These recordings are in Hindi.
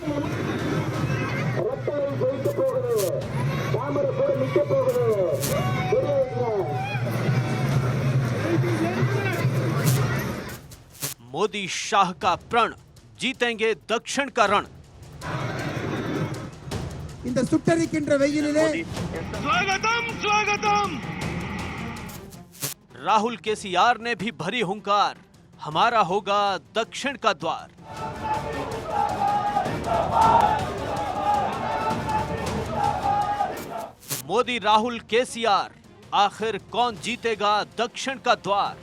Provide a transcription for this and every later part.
मोदी शाह का प्रण, जीतेंगे दक्षिण का रण। இந்த சுட்டரிக்கின்ற வெயிலிலே स्वागतम स्वागतम। राहुल केसीआर ने भी भरी हुंकार, हमारा होगा दक्षिण का द्वार। मोदी राहुल केसीआर, आखिर कौन जीतेगा दक्षिण का द्वार?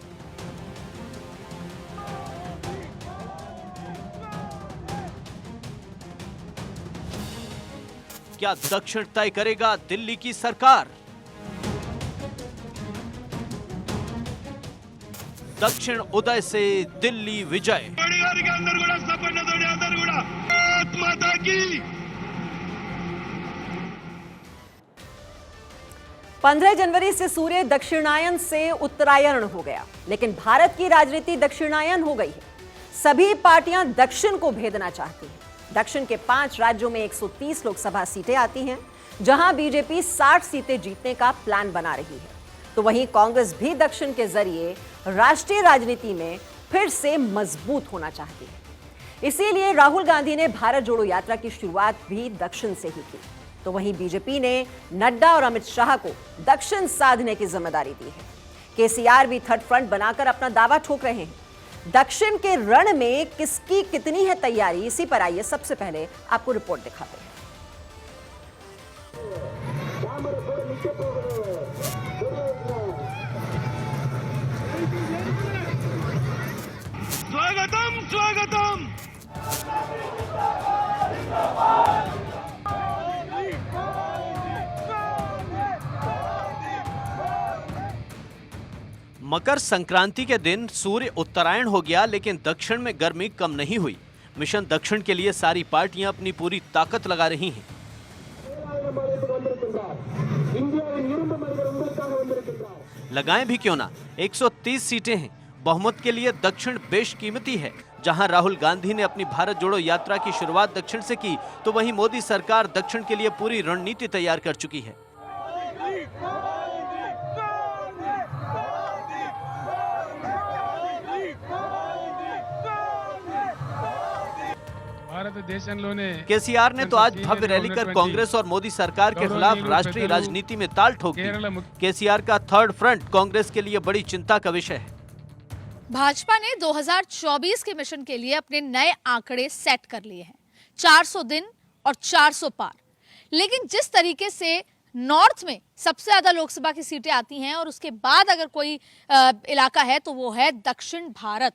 क्या दक्षिण तय करेगा दिल्ली की सरकार? दक्षिण उदय से दिल्ली विजय। माता की 15 जनवरी से सूर्य दक्षिणायन से उत्तरायण हो गया, लेकिन भारत की राजनीति दक्षिणायन हो गई है। सभी पार्टियां दक्षिण को भेदना चाहती हैं। दक्षिण के 5 राज्यों में 130 लोकसभा सीटें आती हैं, जहां बीजेपी 60 सीटें जीतने का प्लान बना रही है। तो वहीं कांग्रेस भी दक्षिण के जरिए राष्ट्रीय राजनीति में फिर से मजबूत होना चाहती है। इसीलिए राहुल गांधी ने भारत जोड़ो यात्रा की शुरुआत भी दक्षिण से ही की। तो वहीं बीजेपी ने नड्डा और अमित शाह को दक्षिण साधने की जिम्मेदारी दी है। केसीआर भी थर्ड फ्रंट बनाकर अपना दावा ठोक रहे हैं। दक्षिण के रण में किसकी कितनी है तैयारी, इसी पर आइए सबसे पहले आपको रिपोर्ट दिखाते हैं। स्वागतम स्वागतम। मकर संक्रांति के दिन सूर्य उत्तरायण हो गया, लेकिन दक्षिण में गर्मी कम नहीं हुई। मिशन दक्षिण के लिए सारी पार्टियां अपनी पूरी ताकत लगा रही हैं। लगाएं भी क्यों ना, 130 सीटें हैं। बहुमत के लिए दक्षिण बेशकीमती है। जहां राहुल गांधी ने अपनी भारत जोड़ो यात्रा की शुरुआत दक्षिण से की, तो वहीं मोदी सरकार दक्षिण के लिए पूरी रणनीति तैयार कर चुकी है। केसीआर ने तो आज भव्य रैली कर कांग्रेस और मोदी सरकार के खिलाफ राष्ट्रीय राजनीति में ताल ठोक दी। केसीआर का थर्ड फ्रंट कांग्रेस के लिए बड़ी चिंता का विषय है। भाजपा ने 2024 के मिशन के लिए अपने नए आंकड़े सेट कर लिए हैं, 400 दिन और 400 पार। लेकिन जिस तरीके से नॉर्थ में सबसे ज्यादा लोकसभा की सीटें आती हैं और उसके बाद अगर कोई इलाका है तो वो है दक्षिण भारत।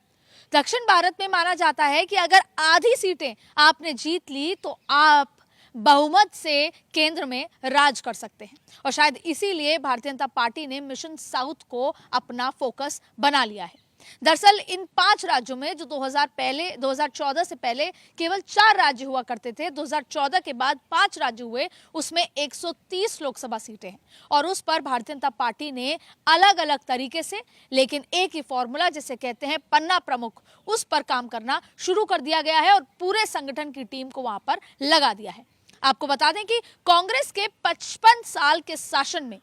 दक्षिण भारत में माना जाता है कि अगर आधी सीटें आपने जीत ली तो आप बहुमत से केंद्र में राज कर सकते हैं। और शायद इसीलिए भारतीय जनता पार्टी ने मिशन साउथ को अपना फोकस बना लिया है। दरअसल इन 5 राज्यों में जो 2014 से पहले केवल 4 राज्य हुआ करते थे, 2014 के बाद 5 राज्य हुए, उसमें 130 लोकसभा सीटें हैं। और उस पर भारतीय जनता पार्टी ने अलग अलग तरीके से, लेकिन एक ही फॉर्मूला जिसे कहते हैं पन्ना प्रमुख, उस पर काम करना शुरू कर दिया गया है और पूरे संगठन की टीम को वहां पर लगा दिया है। आपको बता दें कि कांग्रेस के 55 साल के शासन में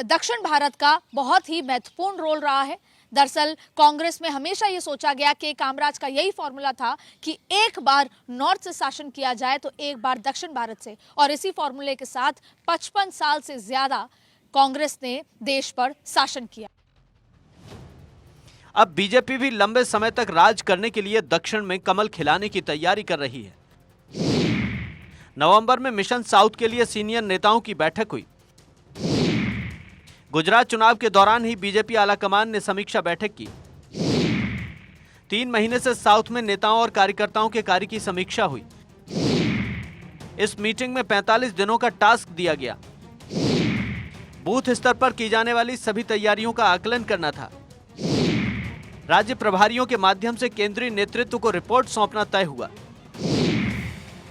दक्षिण भारत का बहुत ही महत्वपूर्ण रोल रहा है। दरअसल कांग्रेस में हमेशा ये सोचा गया कि कामराज का यही फॉर्मूला था कि एक बार नॉर्थ से शासन किया जाए तो एक बार दक्षिण भारत से, और इसी फॉर्मूले के साथ 55 साल से ज्यादा कांग्रेस ने देश पर शासन किया। अब बीजेपी भी लंबे समय तक राज करने के लिए दक्षिण में कमल खिलाने की तैयारी कर रही है। नवंबर में मिशन साउथ के लिए सीनियर नेताओं की बैठक हुई। गुजरात चुनाव के दौरान ही बीजेपी आलाकमान ने समीक्षा बैठक की। 3 महीने से साउथ में नेताओं और कार्यकर्ताओं के कार्य की समीक्षा हुई। इस मीटिंग में 45 दिनों का टास्क दिया गया। बूथ स्तर पर की जाने वाली सभी तैयारियों का आकलन करना था। राज्य प्रभारियों के माध्यम से केंद्रीय नेतृत्व को रिपोर्ट सौंपना तय हुआ।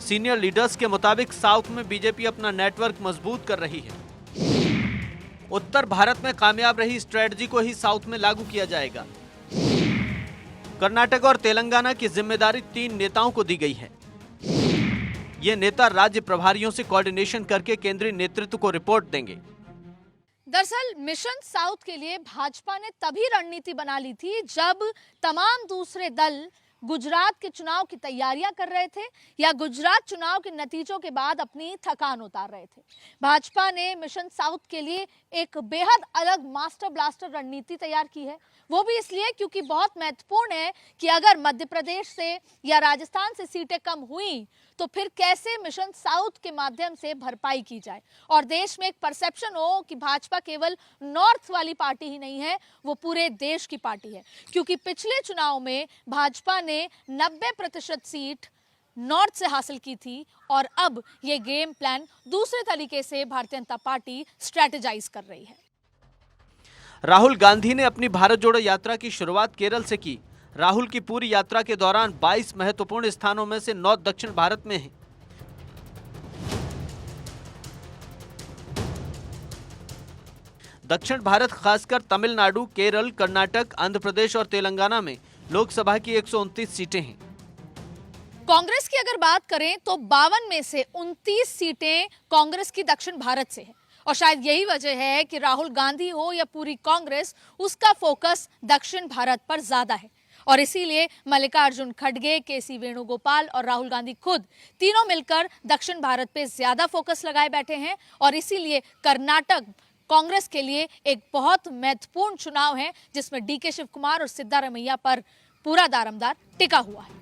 सीनियर लीडर्स के मुताबिक साउथ में बीजेपी अपना नेटवर्क मजबूत कर रही है। उत्तर भारत में कामयाब रही स्ट्रेटजी को ही साउथ में लागू किया जाएगा। कर्नाटक और तेलंगाना की जिम्मेदारी 3 नेताओं को दी गई है। ये नेता राज्य प्रभारियों से कोऑर्डिनेशन करके केंद्रीय नेतृत्व को रिपोर्ट देंगे। दरअसल मिशन साउथ के लिए भाजपा ने तभी रणनीति बना ली थी जब तमाम दूसरे दल गुजरात के चुनाव की तैयारियां कर रहे थे या गुजरात चुनाव के नतीजों के बाद अपनी थकान उतार रहे थे। भाजपा ने मिशन साउथ के लिए एक बेहद अलग मास्टर ब्लास्टर रणनीति तैयार की है। वो भी इसलिए क्योंकि बहुत महत्वपूर्ण है कि अगर मध्य प्रदेश से या राजस्थान से सीटें कम हुई तो फिर कैसे मिशन साउथ के माध्यम से भरपाई की जाए और देश में एक परसेप्शन हो कि भाजपा केवल नॉर्थ वाली पार्टी ही नहीं है, वो पूरे देश की पार्टी है। क्योंकि पिछले चुनाव में भाजपा ने 90% सीट नॉर्थ से हासिल की थी और अब ये गेम प्लान दूसरे तरीके से भारतीय जनता पार्टी स्ट्रेटेजाइज कर रही है। राहुल गांधी ने अपनी भारत जोड़ो यात्रा की शुरुआत केरल से की। राहुल की पूरी यात्रा के दौरान 22 महत्वपूर्ण स्थानों में से 9 दक्षिण भारत में हैं। दक्षिण भारत खासकर तमिलनाडु, केरल, कर्नाटक, आंध्र प्रदेश और तेलंगाना में लोकसभा की 129 सीटें हैं। कांग्रेस की अगर बात करें तो 52 में से 29 सीटें कांग्रेस की दक्षिण भारत से है और शायद यही वजह है कि राहुल गांधी हो या पूरी कांग्रेस, उसका फोकस दक्षिण भारत पर ज्यादा है और इसीलिए मल्लिकार्जुन खड़गे, केसी वेणुगोपाल और राहुल गांधी खुद तीनों मिलकर दक्षिण भारत पे ज्यादा फोकस लगाए बैठे हैं और इसीलिए कर्नाटक कांग्रेस के लिए एक बहुत महत्वपूर्ण चुनाव है जिसमें डीके शिव कुमार और सिद्धारमैया पर पूरा दारोमदार टिका हुआ है।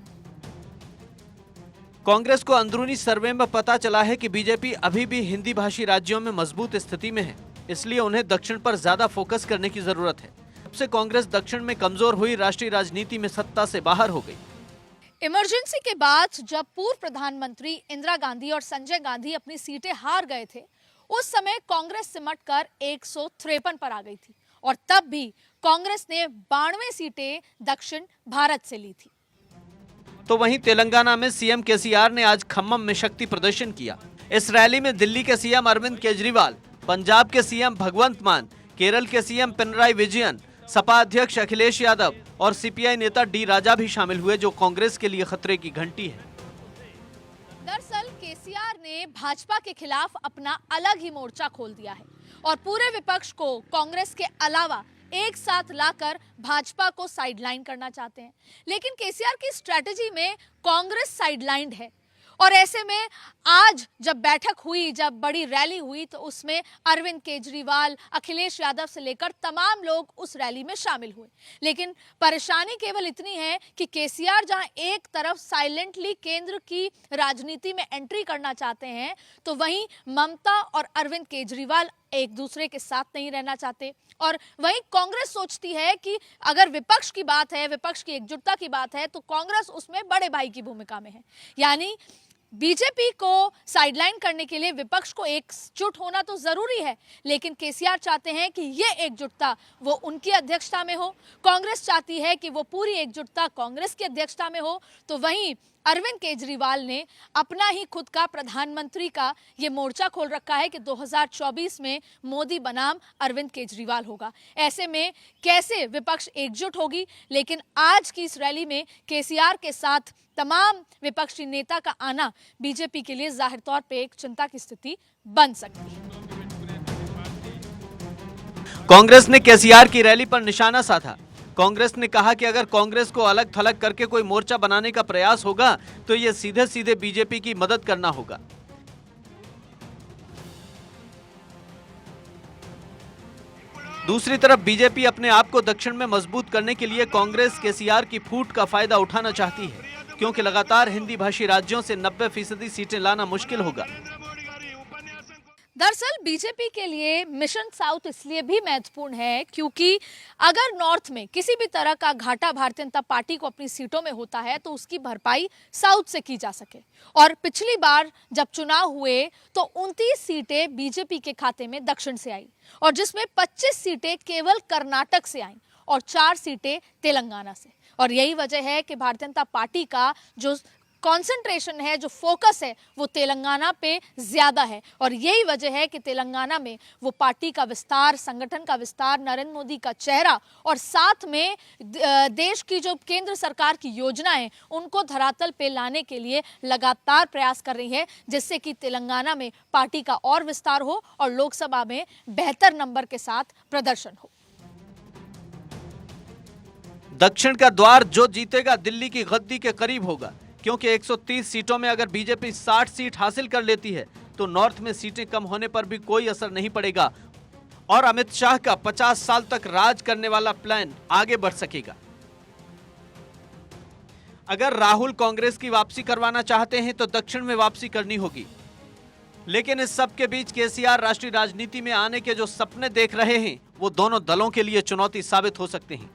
कांग्रेस को अंदरूनी सर्वे में पता चला है कि बीजेपी अभी भी हिंदी भाषी राज्यों में मजबूत स्थिति में है, इसलिए उन्हें दक्षिण पर ज्यादा फोकस करने की जरूरत है। तब से कांग्रेस दक्षिण में कमजोर हुई राष्ट्रीय राजनीति में सत्ता से बाहर हो गई। इमरजेंसी के बाद जब पूर्व प्रधानमंत्री इंदिरा गांधी और संजय गांधी अपनी सीटें हार गए थे, उस समय कांग्रेस सिमटकर 153 पर आ गई थी और तब भी कांग्रेस ने 92 सीटें दक्षिण भारत से ली थी। तो वहीं तेलंगाना में सीएम केसीआर ने आज खम्मम में शक्ति प्रदर्शन किया। इस रैली में दिल्ली के सीएम अरविंद केजरीवाल, पंजाब के सीएम भगवंत मान, केरल के सीएम पिनराई विजयन, सपा अध्यक्ष अखिलेश यादव और सीपीआई नेता डी राजा भी शामिल हुए, जो कांग्रेस के लिए खतरे की घंटी है। दरअसल केसीआर ने भाजपा के खिलाफ अपना अलग ही मोर्चा खोल दिया है और पूरे विपक्ष को कांग्रेस के अलावा एक साथ लाकर भाजपा को साइडलाइन करना चाहते हैं। लेकिन केसीआर की स्ट्रेटजी में कांग्रेस साइडलाइंड है और ऐसे में आज जब बैठक हुई, जब बड़ी रैली हुई, तो उसमें अरविंद केजरीवाल, अखिलेश यादव से लेकर तमाम लोग उस रैली में शामिल हुए। लेकिन परेशानी केवल इतनी है कि केसीआर जहां एक तरफ साइलेंटली केंद्र की राजनीति में एंट्री करना चाहते हैं, तो वहीं ममता और अरविंद केजरीवाल एक दूसरे के साथ नहीं रहना चाहते और वहीं कांग्रेस सोचती है कि अगर विपक्ष की बात है, विपक्ष की एकजुटता की बात है, तो कांग्रेस उसमें बड़े भाई की भूमिका में है। यानी बीजेपी को साइडलाइन करने के लिए विपक्ष को एकजुट होना तो जरूरी है, लेकिन केसीआर चाहते हैं कि ये एकजुटता वो उनकी अध्यक्षता में हो, कांग्रेस चाहती है कि वो पूरी एकजुटता कांग्रेस की अध्यक्षता में हो। तो वहीं अरविंद केजरीवाल ने अपना ही खुद का प्रधानमंत्री का ये मोर्चा खोल रखा है कि 2024 में मोदी बनाम अरविंद केजरीवाल होगा। ऐसे में कैसे विपक्ष एकजुट होगी? लेकिन आज की इस रैली में केसीआर के साथ तमाम विपक्षी नेता का आना बीजेपी के लिए जाहिर तौर पे एक चिंता की स्थिति बन सकती है। कांग्रेस ने केसीआर की रैली पर निशाना साधा। कांग्रेस ने कहा कि अगर कांग्रेस को अलग थलग करके कोई मोर्चा बनाने का प्रयास होगा तो ये सीधे सीधे बीजेपी की मदद करना होगा। दूसरी तरफ बीजेपी अपने आप को दक्षिण में मजबूत करने के लिए कांग्रेस केसीआर की फूट का फायदा उठाना चाहती है, क्योंकि लगातार हिंदी भाषी राज्यों से 90% सीटें लाना मुश्किल होगा। दरअसल बीजेपी के लिए मिशन साउथ इसलिए भी महत्वपूर्ण है क्योंकि अगर नॉर्थ में किसी भी तरह का घाटा भारतीय जनता पार्टी को अपनी सीटों में होता है तो उसकी भरपाई साउथ से की जा सके। और पिछली बार जब चुनाव हुए तो 29 सीटें बीजेपी के खाते में दक्षिण से आई और जिसमें 25 सीटें केवल कर्नाटक से आई और 4 सीटें तेलंगाना से। और यही वजह है कि भारतीय जनता पार्टी का जो कंसंट्रेशन है, जो फोकस है, वो तेलंगाना पे ज्यादा है। और यही वजह है कि तेलंगाना में वो पार्टी का विस्तार, संगठन का विस्तार, नरेंद्र मोदी का चेहरा और साथ में देश की जो केंद्र सरकार की योजनाएं, उनको धरातल पे लाने के लिए लगातार प्रयास कर रही है, जिससे कि तेलंगाना में पार्टी का और विस्तार हो और लोकसभा में बेहतर नंबर के साथ प्रदर्शन हो। दक्षिण का द्वार जो जीतेगा दिल्ली की गद्दी के करीब होगा, क्योंकि 130 सीटों में अगर बीजेपी 60 सीट हासिल कर लेती है तो नॉर्थ में सीटें कम होने पर भी कोई असर नहीं पड़ेगा और अमित शाह का 50 साल तक राज करने वाला प्लान आगे बढ़ सकेगा। अगर राहुल कांग्रेस की वापसी करवाना चाहते हैं तो दक्षिण में वापसी करनी होगी, लेकिन इस सब के बीच केसीआर राष्ट्रीय राजनीति में आने के जो सपने देख रहे हैं वो दोनों दलों के लिए चुनौती साबित हो सकते हैं।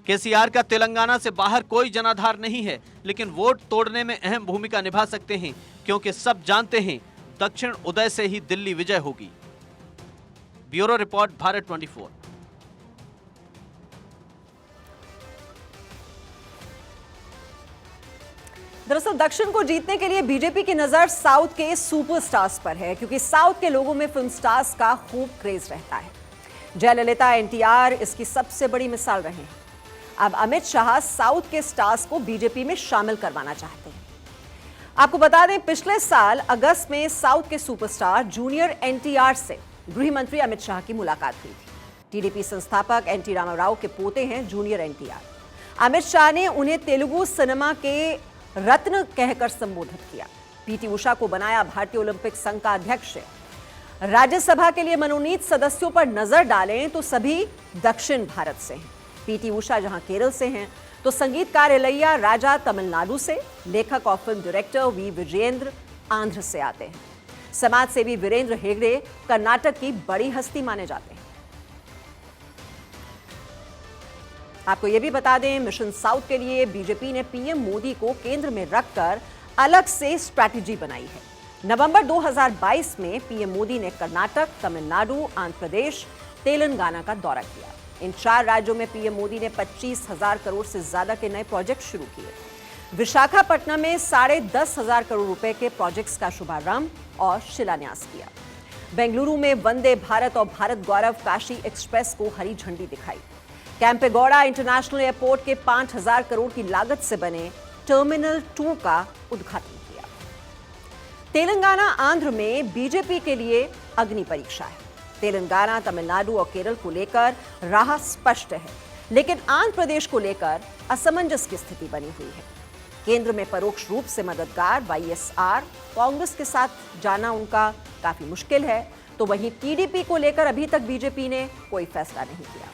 केसीआर का तेलंगाना से बाहर कोई जनाधार नहीं है, लेकिन वोट तोड़ने में अहम भूमिका निभा सकते हैं, क्योंकि सब जानते हैं दक्षिण उदय से ही दिल्ली विजय होगी। Bureau report, Bharat 24। दरअसल दक्षिण को जीतने के लिए बीजेपी की नजर साउथ के सुपरस्टार्स पर है, क्योंकि साउथ के लोगों में फिल्म स्टार्स का खूब क्रेज रहता है। जयललिता, एनटीआर इसकी सबसे बड़ी मिसाल रहे हैं। अब अमित शाह साउथ के स्टार्स को बीजेपी में शामिल करवाना चाहते हैं। आपको बता दें, पिछले साल अगस्त में साउथ के सुपरस्टार जूनियर एनटीआर से गृह मंत्री अमित शाह की मुलाकात हुई थी। टीडीपी संस्थापक एनटी रामाराव के पोते हैं जूनियर एनटीआर। अमित शाह ने उन्हें तेलुगु सिनेमा के रत्न कहकर संबोधित किया। पीटी उषा को बनाया भारतीय ओलंपिक संघ का अध्यक्ष। राज्यसभा के लिए मनोनीत सदस्यों पर नजर डालें तो सभी दक्षिण भारत से हैं। पीटी उषा जहां केरल से हैं, तो संगीतकार इलैया राजा तमिलनाडु से, लेखक और film director V Vijendra Andhra से आते हैं। समाज सेवी वीरेंद्र हेगड़े कर्नाटक की बड़ी हस्ती माने जाते हैं। आपको यह भी बता दें, मिशन साउथ के लिए बीजेपी ने पीएम मोदी को केंद्र में रखकर अलग से स्ट्रैटेजी बनाई है। नवंबर 2022 में पीएम मोदी ने कर्नाटक, तमिलनाडु, आंध्र प्रदेश, तेलंगाना का दौरा किया। इन 4 राज्यों में पीएम मोदी ने 25,000 करोड़ से ज्यादा के नए प्रोजेक्ट शुरू किए। विशाखापट्टनम में 10,500 करोड़ रुपए के प्रोजेक्ट्स का शुभारंभ और शिलान्यास किया। बेंगलुरु में वंदे भारत और भारत गौरव काशी एक्सप्रेस को हरी झंडी दिखाई। कैंपेगौड़ा इंटरनेशनल एयरपोर्ट के 5,000 करोड़ की लागत से बने टर्मिनल 2 का उद्घाटन किया। तेलंगाना, आंध्र में बीजेपी के लिए अग्नि परीक्षा है। तेलंगाना, तमिलनाडु और केरल को लेकर राह स्पष्ट है, लेकिन आंध्र प्रदेश को लेकर असमंजस की स्थिति बनी हुई है। केंद्र में परोक्ष रूप से मददगार वाईएसआर कांग्रेस के साथ जाना उनका काफी मुश्किल है, तो वहीं टीडीपी को लेकर अभी तक बीजेपी ने कोई फैसला नहीं किया।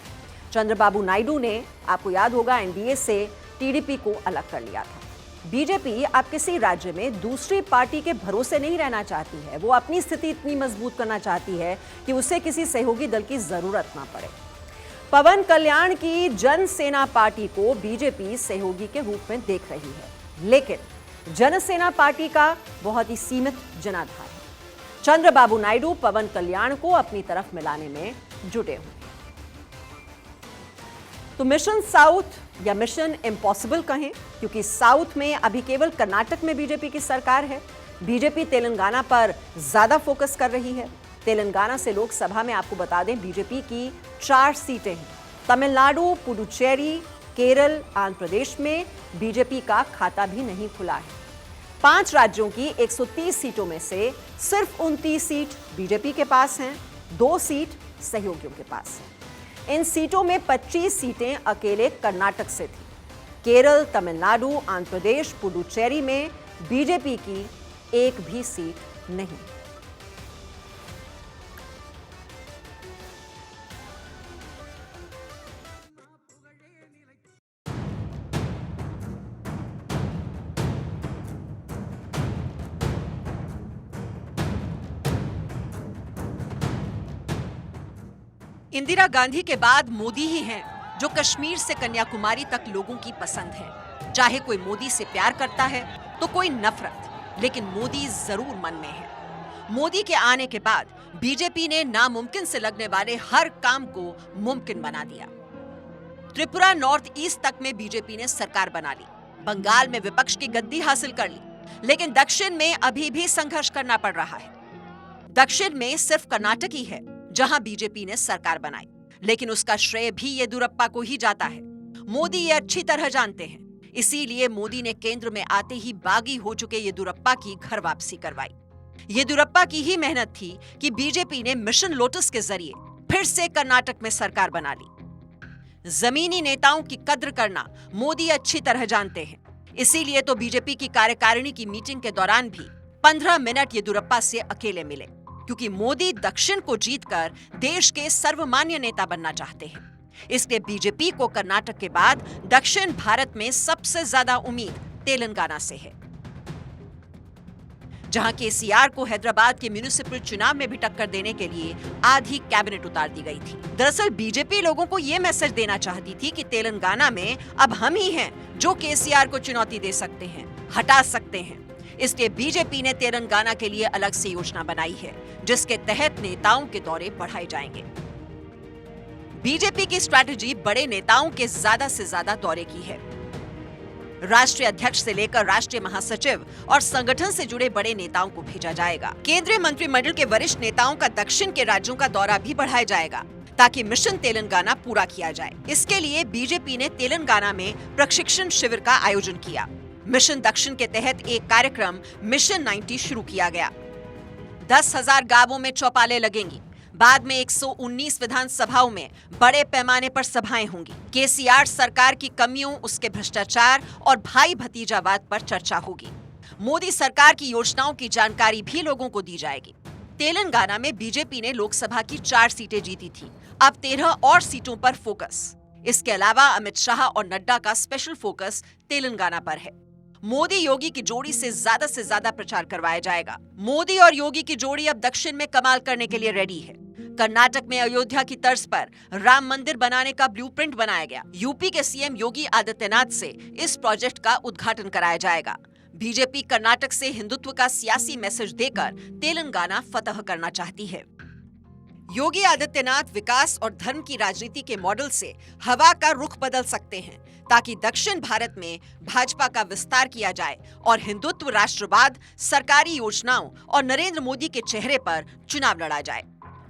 चंद्रबाबू नायडू ने, आपको याद होगा, एनडीए से टीडीपी को अलग कर लिया था। बीजेपी अब किसी राज्य में दूसरी पार्टी के भरोसे नहीं रहना चाहती है। वो अपनी स्थिति इतनी मजबूत करना चाहती है कि उसे किसी सहयोगी दल की जरूरत ना पड़े। पवन कल्याण की जनसेना पार्टी को बीजेपी सहयोगी के रूप में देख रही है, लेकिन जनसेना पार्टी का बहुत ही सीमित जनाधार है। चंद्रबाबू नायडू पवन कल्याण को अपनी तरफ मिलाने में जुटे हुए। तो मिशन साउथ या मिशन इम्पॉसिबल कहें, क्योंकि साउथ में अभी केवल कर्नाटक में बीजेपी की सरकार है। बीजेपी तेलंगाना पर ज्यादा फोकस कर रही है। तेलंगाना से लोकसभा में आपको बता दें बीजेपी की 4 सीटें हैं। तमिलनाडु, पुडुचेरी, केरल, आंध्र प्रदेश में बीजेपी का खाता भी नहीं खुला है। 5 राज्यों की 130 सीटों में से सिर्फ 29 सीट बीजेपी के पास हैं, 2 सीट सहयोगियों के पास हैं। इन सीटों में 25 सीटें अकेले कर्नाटक से थी। केरल, तमिलनाडु, आंध्र प्रदेश, पुडुचेरी में बीजेपी की एक भी सीट नहीं। इंदिरा गांधी के बाद मोदी ही हैं जो कश्मीर से कन्याकुमारी तक लोगों की पसंद है। चाहे कोई मोदी से प्यार करता है तो कोई नफरत, लेकिन मोदी जरूर मन में है। मोदी के आने के बाद बीजेपी ने नामुमकिन से लगने वाले हर काम को मुमकिन बना दिया। त्रिपुरा नॉर्थ ईस्ट तक में बीजेपी ने सरकार बना ली, बंगाल में विपक्ष की गद्दी हासिल कर ली, लेकिन दक्षिण में अभी भी संघर्ष करना पड़ रहा है। दक्षिण में सिर्फ कर्नाटक ही है जहां बीजेपी ने सरकार बनाई, लेकिन उसका श्रेय भी येदियुरप्पा को ही जाता है। मोदी ये अच्छी तरह जानते हैं, इसीलिए मोदी ने केंद्र में आते ही बागी हो चुके येदियुरप्पा की घर वापसी करवाई। येदियुरप्पा की ही मेहनत थी कि बीजेपी ने मिशन लोटस के जरिए फिर से कर्नाटक में सरकार बना ली। जमीनी नेताओं की कद्र करना मोदी अच्छी तरह जानते हैं, इसीलिए तो बीजेपी की कार्यकारिणी की मीटिंग के दौरान भी 15 मिनट येदियुरप्पा से अकेले मिले, क्योंकि मोदी दक्षिण को जीतकर देश के सर्वमान्य नेता बनना चाहते हैं। इसलिए बीजेपी को कर्नाटक के बाद दक्षिण भारत में सबसे ज्यादा उम्मीद तेलंगाना से है, जहां केसीआर को हैदराबाद के म्युनिसिपल चुनाव में भी टक्कर देने के लिए आधी कैबिनेट उतार दी गई थी। दरअसल बीजेपी लोगों को यह मैसेज देना चाहती थी कि तेलंगाना में अब हम ही हैं जो केसीआर को चुनौती दे सकते हैं, हटा सकते हैं। इसलिए बीजेपी ने तेलंगाना के लिए अलग से योजना बनाई है, जिसके तहत नेताओं के दौरे बढ़ाए जाएंगे। बीजेपी की स्ट्रैटेजी बड़े नेताओं के ज्यादा से ज्यादा दौरे की है। राष्ट्रीय अध्यक्ष से लेकर राष्ट्रीय महासचिव और संगठन से जुड़े बड़े नेताओं को भेजा जाएगा। केंद्रीय मंत्रिमंडल के वरिष्ठ नेताओं का दक्षिण के राज्यों का दौरा भी बढ़ाया जाएगा, ताकि मिशन तेलंगाना पूरा किया जाए। इसके लिए बीजेपी ने तेलंगाना में प्रशिक्षण शिविर का आयोजन किया। मिशन दक्षिण के तहत एक कार्यक्रम मिशन 90 शुरू किया गया। 10,000 गांवों में चौपालें लगेंगी। बाद में 119 विधानसभाओं में बड़े पैमाने पर सभाएं होंगी। केसीआर सरकार की कमियों, उसके भ्रष्टाचार और भाई भतीजावाद पर चर्चा होगी। मोदी सरकार की योजनाओं की जानकारी भी लोगों को दी जाएगी। तेलंगाना में बीजेपी ने लोकसभा की 4 सीटें जीती थी, अब 13 और सीटों पर फोकस। इसके अलावा अमित शाह और नड्डा का स्पेशल फोकस तेलंगाना पर है। मोदी योगी की जोड़ी से ज्यादा प्रचार करवाया जाएगा। मोदी और योगी की जोड़ी अब दक्षिण में कमाल करने के लिए रेडी है। कर्नाटक में अयोध्या की तर्ज पर राम मंदिर बनाने का ब्लूप्रिंट बनाया गया। यूपी के सीएम योगी आदित्यनाथ से इस प्रोजेक्ट का उद्घाटन कराया जाएगा। बीजेपी कर्नाटक से हिंदुत्व का सियासी मैसेज देकर तेलंगाना फतह करना चाहती है। योगी आदित्यनाथ विकास और धर्म की राजनीति के मॉडल से हवा का रुख बदल सकते हैं, ताकि दक्षिण भारत में भाजपा का विस्तार किया जाए और हिंदुत्व, राष्ट्रवाद, सरकारी योजनाओं और नरेंद्र मोदी के चेहरे पर चुनाव लड़ा जाए।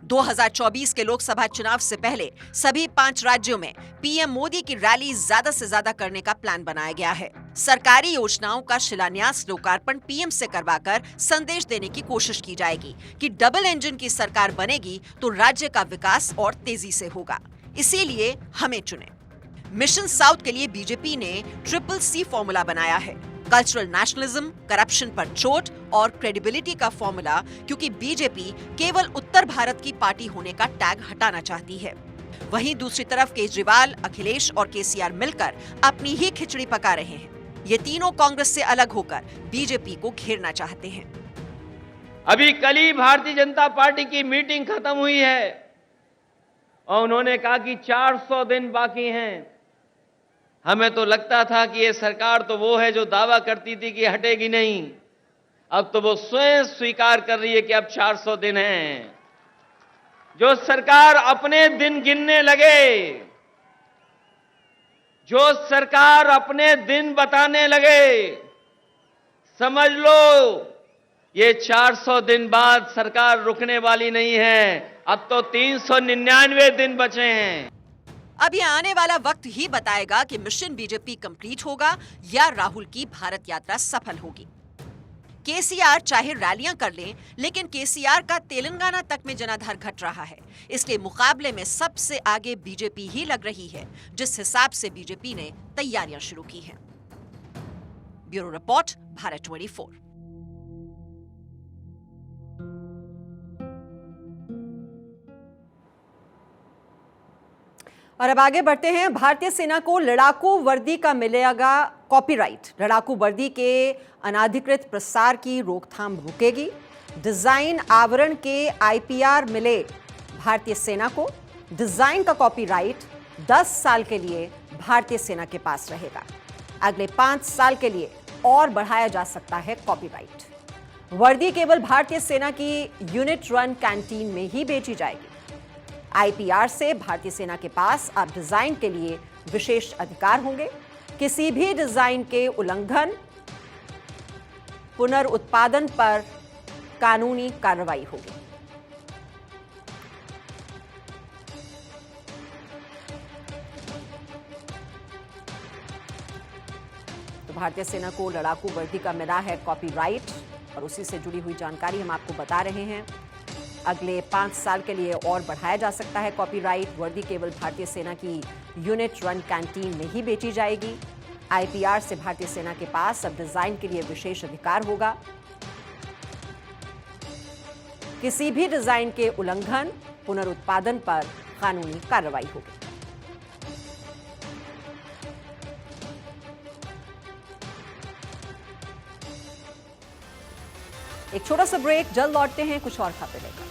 2024 के लोकसभा चुनाव से पहले सभी 5 राज्यों में पीएम मोदी की रैली ज्यादा से ज्यादा करने का प्लान बनाया गया है। सरकारी योजनाओं का शिलान्यास, लोकार्पण पीएम से करवाकर संदेश देने की कोशिश की जाएगी कि डबल इंजन की सरकार बनेगी तो राज्य का विकास और तेजी से होगा, इसीलिए हमें चुने। मिशन साउथ के लिए बीजेपी ने CCC फॉर्मूला बनाया है। कल्चरल नेशनलिज्म, करप्शन पर चोट और क्रेडिबिलिटी का फॉर्मूला, क्योंकि बीजेपी केवल उत्तर भारत की पार्टी होने का टैग हटाना चाहती है। वहीं दूसरी तरफ केजरीवाल, अखिलेश और केसीआर मिलकर अपनी ही खिचड़ी पका रहे हैं। ये तीनों कांग्रेस से अलग होकर बीजेपी को घेरना चाहते हैं। अभी कल ही भारतीय जनता पार्टी की मीटिंग खत्म हुई है और उन्होंने कहा कि 400 दिन बाकी हैं। हमें तो लगता था कि ये सरकार तो वो है जो दावा करती थी कि हटेगी नहीं, अब तो वो स्वयं स्वीकार कर रही है कि अब 400 दिन हैं। जो सरकार अपने दिन गिनने लगे, जो सरकार अपने दिन बताने लगे, समझ लो ये 400 दिन बाद सरकार रुकने वाली नहीं है। अब तो 399 दिन बचे हैं। अब ये आने वाला वक्त ही बताएगा कि मिशन बीजेपी कंप्लीट होगा या राहुल की भारत यात्रा सफल होगी। केसीआर चाहे रैलियां कर लें, लेकिन केसीआर का तेलंगाना तक में जनाधार घट रहा है। इसलिए मुकाबले में सबसे आगे बीजेपी ही लग रही है, जिस हिसाब से बीजेपी ने तैयारियां शुरू की हैं। Bureau report, Bharat 24। और अब आगे बढ़ते हैं। भारतीय सेना को लड़ाकू वर्दी का मिलेगा कॉपीराइट। लड़ाकू वर्दी के अनाधिकृत प्रसार की रोकथाम रुकेगी। डिजाइन आवरण के आईपीआर मिले भारतीय सेना को। डिजाइन का कॉपीराइट 10 साल के लिए भारतीय सेना के पास रहेगा। अगले 5 साल के लिए और बढ़ाया जा सकता है कॉपीराइट। वर्दी केवल भारतीय सेना की यूनिट रन कैंटीन में ही बेची जाएगी। आईपीआर से भारतीय सेना के पास अब डिजाइन के लिए विशेष अधिकार होंगे। किसी भी डिजाइन के उल्लंघन, पुनर्उत्पादन पर कानूनी कार्रवाई होगी। तो भारतीय सेना को लड़ाकू वर्दी का मिला है कॉपीराइट और उसी से जुड़ी हुई जानकारी हम आपको बता रहे हैं। अगले 5 साल के लिए और बढ़ाया जा सकता है कॉपीराइट। वर्दी केवल भारतीय सेना की यूनिट रन कैंटीन में ही बेची जाएगी। आईपीआर से भारतीय सेना के पास अब डिजाइन के लिए विशेष अधिकार होगा। किसी भी डिजाइन के उल्लंघन, पुनरुत्पादन पर कानूनी कार्रवाई होगी। एक छोटा सा ब्रेक, जल्द लौटते हैं कुछ और खबरें लेकर।